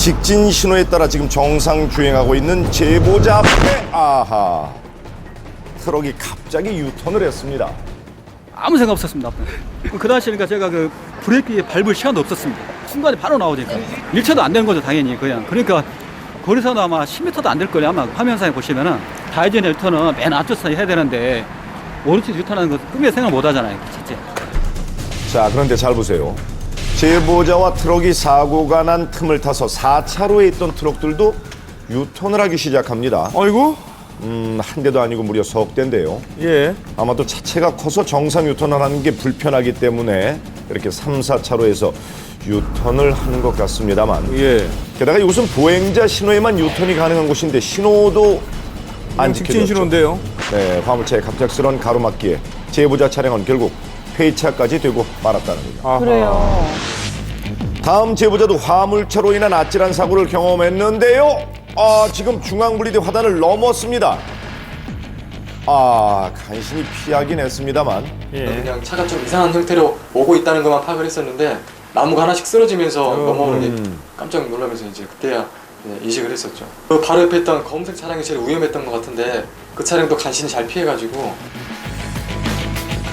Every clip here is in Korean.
직진 신호에 따라 지금 정상 주행하고 있는 제보자 앞에 아하 트럭이 갑자기 유턴을 했습니다. 아무 생각 없었습니다. 그 당시에니까 제가 그 브레이크에 밟을 시간도 없었습니다. 순간에 바로 나오니까 1초도 안 되는 거죠, 당연히. 그러니까 거리선도 아마 10m도 안 될 거예요. 아마 화면상에 보시면은 좌회전 유턴은 맨 앞쪽에서 해야 되는데 오른쪽 유턴하는 거 꿈에 생각 못 하잖아요, 진짜. 자, 그런데 잘 보세요. 제보자와 트럭이 사고가 난 틈을 타서 4차로에 있던 트럭들도 유턴을 하기 시작합니다. 아이고. 한 대도 아니고 무려 석 대인데요. 예. 아마도 차체가 커서 정상 유턴을 하는 게 불편하기 때문에 이렇게 3, 4차로에서 유턴을 하는 것 같습니다만. 예. 게다가 이곳은 보행자 신호에만 유턴이 가능한 곳인데 신호도 안 직진 지켜졌죠. 신호인데요. 네, 화물차의 갑작스러운 가로막기에 제보자 차량은 결국 폐차까지 되고 말았다는 거죠. 아하. 그래요. 다음 제보자도 화물차로 인한 아찔한 사고를 경험했는데요. 지금 중앙분리대 화단을 넘었습니다. 간신히 피하긴 했습니다만. 예. 그냥 차가 좀 이상한 형태로 오고 있다는 것만 파악을 했었는데 나무가 하나씩 쓰러지면서 넘어오는 게 깜짝 놀라면서 이제 그때야 인식을 했었죠. 그 바로 옆에 있던 검은색 차량이 제일 위험했던 것 같은데 그 차량도 간신히 잘 피해가지고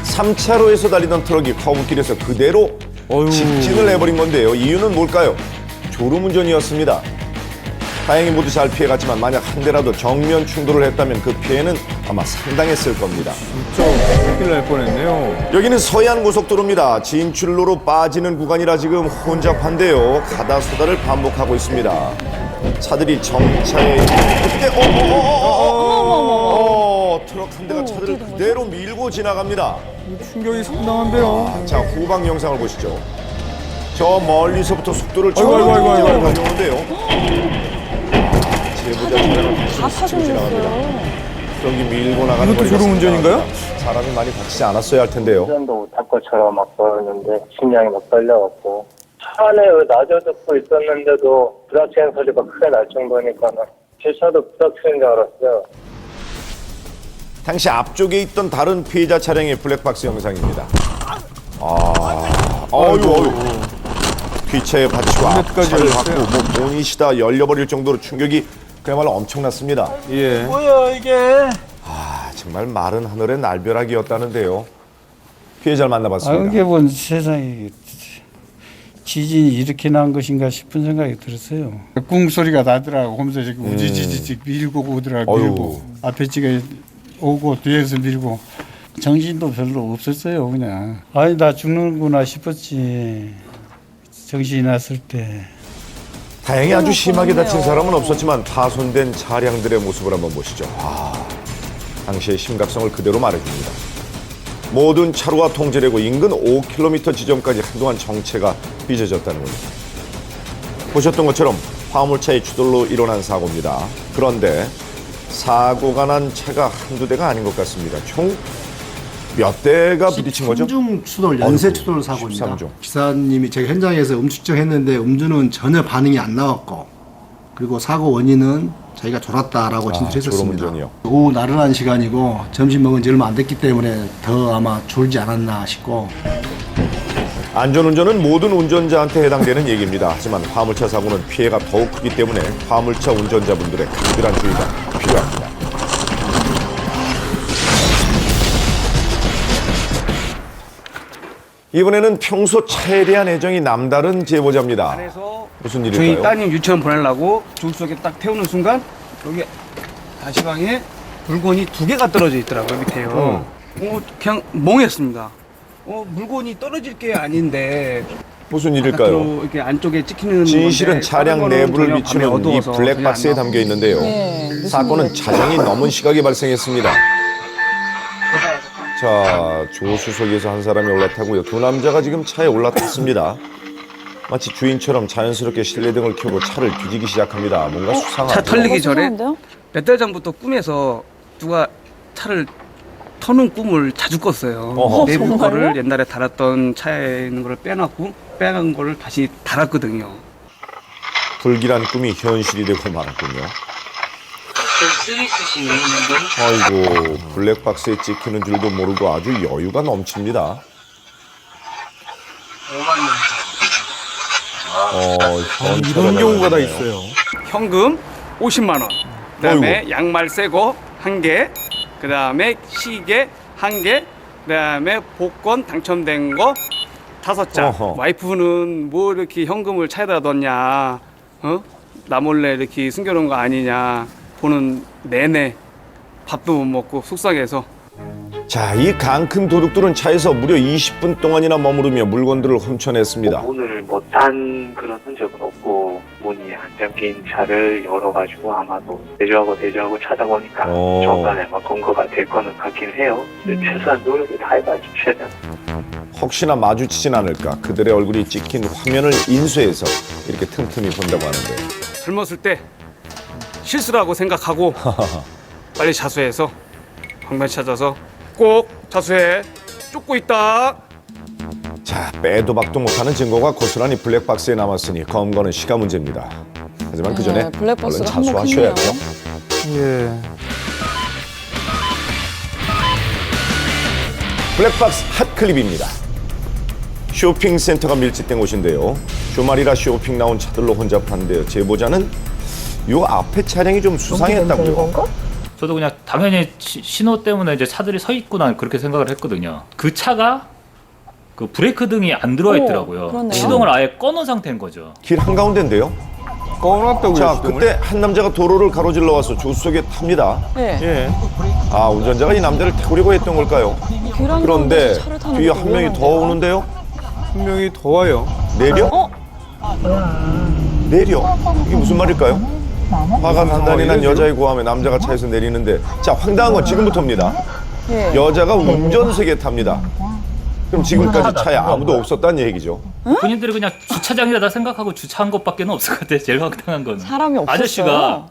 3차로에서 달리던 트럭이 커브길에서 그대로 직진을 해버린 건데요. 이유는 뭘까요? 졸음운전이었습니다. 다행히 모두 잘 피해갔지만 만약 한 대라도 정면 충돌을 했다면 그 피해는 아마 상당했을 겁니다. 진짜 큰일 날 뻔했네요. 여기는 서해안 고속도로입니다. 진출로로 빠지는 구간이라 지금 혼잡한데요. 가다서다를 반복하고 있습니다. 차들이 정차에 그때 트럭 한 대가 차들을 그대로 밀고 지나갑니다. 충격이 상당한데요. 자, 후방 영상을 보시죠. 저 멀리서부터 속도를 아이고, 아이고, 아이고, 아이고. 달려오는데요. 제보자 차량을 다 다시 치고 지나갑니다. 사주셨어요. 트럭이 밀고 나가는 이것도 거리가 졸음운전인가요? 상당합니다. 사람이 많이 다치지 않았어야 할 텐데요. 운전도 못할 것처럼 막 그러는데 심장이 막 떨려갖고 차 안에 나저 듣고 있었는데도 부닥치는 소리가 크게 날 정도니까 제 차도 부닥치는 줄 알았어요. 당시 앞쪽에 있던 다른 피해자 차량의 블랙박스 영상입니다. 어휴. 뒤차에 받치고 bonet까지 앞차를 열렸어요. 받고 보닛이다 열려버릴 정도로 충격이 그야말로 엄청났습니다. 예. 정말 마른 하늘의 날벼락이었다는데요. 피해자를 만나봤습니다. 이게 뭔 세상에 지진이 이렇게 난 것인가 싶은 생각이 들었어요. 꿍 소리가 나더라고. 하면서 이렇게 우지지직 밀고 오더라고. 어휴. 밀고 앞에 지가 오고 뒤에서 밀고 정신도 별로 없었어요. 그냥 아니 나 죽는구나 싶었지. 정신이 났을 때. 다행히 아주 심하게 다친 사람은 없었지만 파손된 차량들의 모습을 한번 보시죠. 당시의 심각성을 그대로 말해줍니다. 모든 차로가 통제되고 인근 5km 지점까지 한동안 정체가 빚어졌다는 겁니다. 보셨던 것처럼 화물차의 추돌로 일어난 사고입니다. 그런데 사고가 난 차가 한두 대가 아닌 것 같습니다. 총 몇 대가 부딪힌 거죠? 13중 추돌, 연쇄 추돌 사고입니다. 13중. 기사님이 제가 현장에서 음주측정했는데 음주는 전혀 반응이 안 나왔고 그리고 사고 원인은 저희가 졸았다라고 진술했었습니다. 졸음운전이요. 오후 나른한 시간이고 점심 먹은 지 얼마 안 됐기 때문에 더 아마 졸지 않았나 싶고 안전운전은 모든 운전자한테 해당되는 얘기입니다. 하지만 화물차 사고는 피해가 더욱 크기 때문에 화물차 운전자분들의 각별한 주의가 필요합니다. 이번에는 평소 차에 대한 애정이 남다른 제보자입니다. 그래서 무슨 저희 일일까요? 따님 유치원 보내려고 줄 속에 딱 태우는 순간 여기 다시방에 물건이 2개가 떨어져 있더라고요, 밑에요. 그냥 멍했습니다. 물건이 떨어질 게 아닌데 무슨 일일까요? 바깥으로 이렇게 안쪽에 찍히는 진실은 건데 차량 다른 거는 내부를 전혀 비추는 밤에 이 어두워서 블랙박스에 전혀 안 담겨 있는데요. 무슨 사건은 일이죠? 자정이 넘은 시각에 발생했습니다. 자, 조수석에서 한 사람이 올라타고요. 두 남자가 지금 차에 올라탔습니다. 마치 주인처럼 자연스럽게 실내등을 켜고 차를 뒤지기 시작합니다. 뭔가 수상하죠. 차 털리기 전에 죄송한데요? 몇 달 전부터 꿈에서 누가 차를 터는 꿈을 자주 꿨어요. 어허. 내부 정말요? 거를 옛날에 달았던 차에 있는 거를 빼놨고 빼간 거를 다시 달았거든요. 불길한 꿈이 현실이 되고 말았군요. 아이고, 블랙박스에 찍히는 줄도 모르고 아주 여유가 넘칩니다. 이런 경우가 다 있어요. 현금 50만 원. 그다음에 양말 새거 1개. 그다음에 시계 1개. 그다음에 복권 당첨된 거 5장. 어허. 와이프는 뭐 이렇게 현금을 차에다 넣냐? 어? 나 몰래 이렇게 숨겨놓은 거 아니냐? 보는 내내 밥도 못 먹고 속상해서. 자, 이 강 큰 도둑들은 차에서 무려 20분 동안이나 머무르며 물건들을 훔쳐냈습니다. 문을 못한 그런 흔적은 없고 문이 안 잠긴 차를 열어가지고 아마도 대조하고 찾아보니까 중간에 검거가 될 거는 같긴 해요. 최소한 노력을 다해가지고 최대한. 혹시나 마주치진 않을까 그들의 얼굴이 찍힌 화면을 인수해서 이렇게 틈틈이 본다고 하는데 젊었을 때 실수라고 생각하고 빨리 자수해서 방면 찾아서 꼭 자수해. 쫓고 있다. 자, 빼도 박도 못하는 증거가 고스란히 블랙박스에 남았으니 검거는 시간 문제입니다. 하지만 그 전에 얼른 자수하셔야죠. 예. 블랙박스 핫클립입니다. 쇼핑센터가 밀집된 곳인데요. 주말이라 쇼핑 나온 차들로 혼잡한데요. 제보자는 요 앞에 차량이 좀 수상했다고요. 저도 그냥 당연히 신호 때문에 이제 차들이 서 있구나 그렇게 생각을 했거든요. 그 차가 그 브레이크 등이 안 들어와 있더라고요. 그러네요. 시동을 아예 꺼놓은 상태인 거죠. 길 한가운데인데요. 꺼놨다고요. 자, 시동을? 그때 한 남자가 도로를 가로질러 와서 조수석에 탑니다. 네. 예. 아, 운전자가 이 남자를 태우려고 했던 걸까요? 길 그런데 한가운데서 차를 타는 뒤에 것도 한 명이 더 위험한데요? 오는데요. 한 명이 더 와요. 내려? 내려? 이게 무슨 말일까요? 화가 단단히 난 여자의 고함에 남자가 차에서 내리는데, 자, 황당한 건 지금부터입니다. 예. 여자가 운전석에 탑니다. 그럼 지금까지 차에 아무도 없었다는 얘기죠. 본인들이 그냥 주차장이다 생각하고 주차한 것밖에 없을 것 같아요. 제일 황당한 거는. 사람이 없었어요. 아저씨가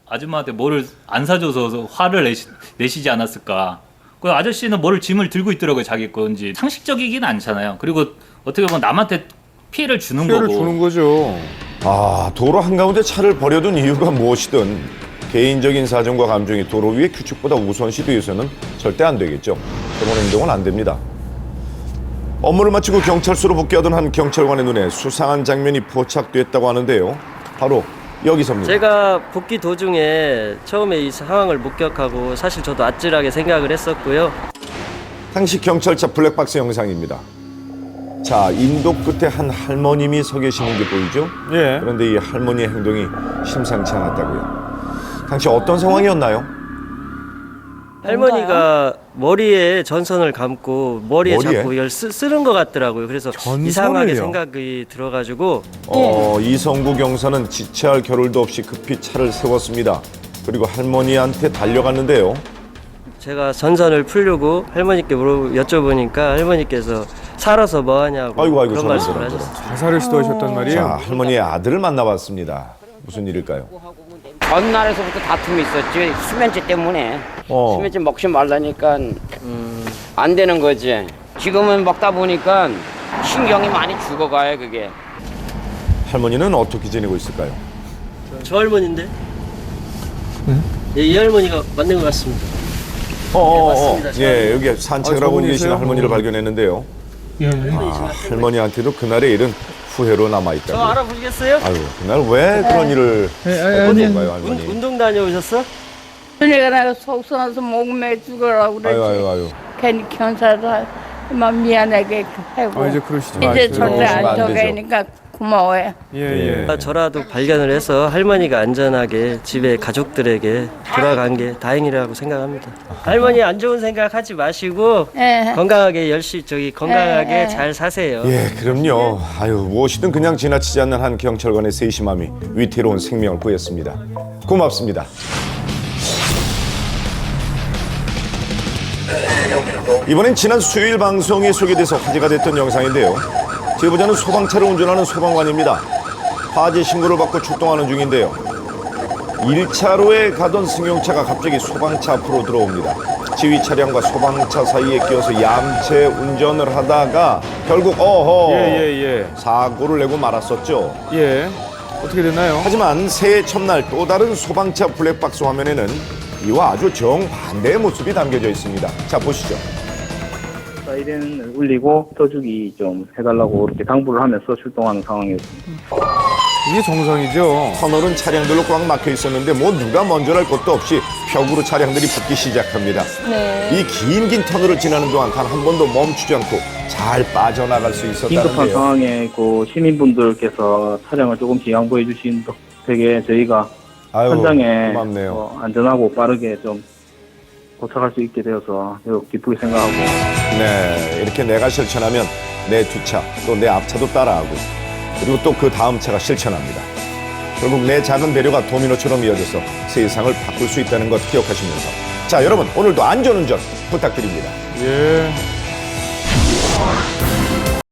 아줌마한테 뭐를 안 사줘서 화를 내시지 않았을까. 그 아저씨는 뭐를 짐을 들고 있더라고요. 자기 건지. 상식적이긴 않잖아요. 그리고 어떻게 보면 남한테 피해를 주는 피해를 거고. 주는 거죠. 아, 도로 한가운데 차를 버려둔 이유가 무엇이든 개인적인 사정과 감정이 도로 위의 규칙보다 우선시되어서는 절대 안 되겠죠. 그런 행동은 안 됩니다. 업무를 마치고 경찰서로 복귀하던 한 경찰관의 눈에 수상한 장면이 포착됐다고 하는데요. 바로 여기서입니다. 제가 복귀 도중에 처음에 이 상황을 목격하고 사실 저도 아찔하게 생각을 했었고요. 당시 경찰차 블랙박스 영상입니다. 자, 인도 끝에 한 할머님이 서 계시는 게 보이죠? 예. 그런데 이 할머니의 행동이 심상치 않았다고요. 당시 어떤 상황이었나요? 할머니가 머리에 전선을 감고 머리에 자꾸 열 쓰는 것 같더라고요. 그래서 전선을요? 이상하게 생각이 들어가지고 이성구 경사는 지체할 겨를도 없이 급히 차를 세웠습니다. 그리고 할머니한테 달려갔는데요. 제가 전선을 풀려고 할머니께 여쭤보니까 할머니께서 살아서 뭐하냐고 아이고, 그런 저런, 말씀을 저런. 하셨어요. 자살을 시도하셨단 말이에요. 자, 할머니의 아들을 만나봤습니다. 무슨 일일까요? 전날에서부터 다툼이 있었지. 수면제 때문에. 수면제 먹지 말라니까 안 되는 거지. 지금은 먹다 보니까 신경이 많이 죽어가요, 그게. 할머니는 어떻게 지내고 있을까요? 저 할머니인데? 예, 이 할머니가 맞는 것 같습니다. 맞습니다. 예, 여기 산책을 하고 계시는 저분이세요? 할머니를 발견했는데요. 할머니한테도 그날의 일은 후회로 저 남아있다고. 알아보시겠어요? 아유, 그날 왜 그런 일을 했던 건가요, 할머니? 운동 다녀오셨어? 내가 속상해서 목매 죽으라고 그러지. 아유. 괜히 경사다 막 미안하게 하고. 이제 그러시지 이제 마세요. 절대 그러시면 안 안 되죠. 저가니까 고마워요. 예. 저라도 발견을 해서 할머니가 안전하게 집에 가족들에게 돌아간 게 다행이라고 생각합니다. 할머니 안 좋은 생각 하지 마시고 예. 건강하게 건강하게 예. 잘 사세요. 예, 그럼요. 아유, 무엇이든 그냥 지나치지 않는 한 경찰관의 세심함이 위태로운 생명을 구했습니다. 고맙습니다. 이번엔 지난 수요일 방송에 소개돼서 화제가 됐던 영상인데요. 제보자는 소방차를 운전하는 소방관입니다. 화재 신고를 받고 출동하는 중인데요. 1차로에 가던 승용차가 갑자기 소방차 앞으로 들어옵니다. 지휘 차량과 소방차 사이에 끼어서 얌체 운전을 하다가 결국 사고를 내고 말았었죠. 예. 어떻게 됐나요? 하지만 새해 첫날 또 다른 소방차 블랙박스 화면에는 이와 아주 정반대의 모습이 담겨져 있습니다. 자, 보시죠. 사이렌을 울리고 서주기 좀 해달라고 이렇게 당부를 하면서 출동하는 상황이었습니다. 이게 정상이죠. 터널은 차량들로 꽉 막혀 있었는데 뭐 누가 먼저랄 것도 없이 벽으로 차량들이 붙기 시작합니다. 이 긴 터널을 지나는 동안 단 한 번도 멈추지 않고 잘 빠져나갈 수 긴급한 있었다는데요. 상황에 그 시민분들께서 차량을 조금씩 양보해 주신 덕택에 저희가 아유, 현장에 고맙네요. 안전하고 빠르게 좀 도착할 수 있게 되어서 매우 기쁘게 생각하고 네, 이렇게 내가 실천하면 내 뒷차 또 내 앞차도 따라하고 그리고 또 그 다음 차가 실천합니다. 결국 내 작은 배려가 도미노처럼 이어져서 세상을 바꿀 수 있다는 것 기억하시면서 자, 여러분 오늘도 안전운전 부탁드립니다. 예.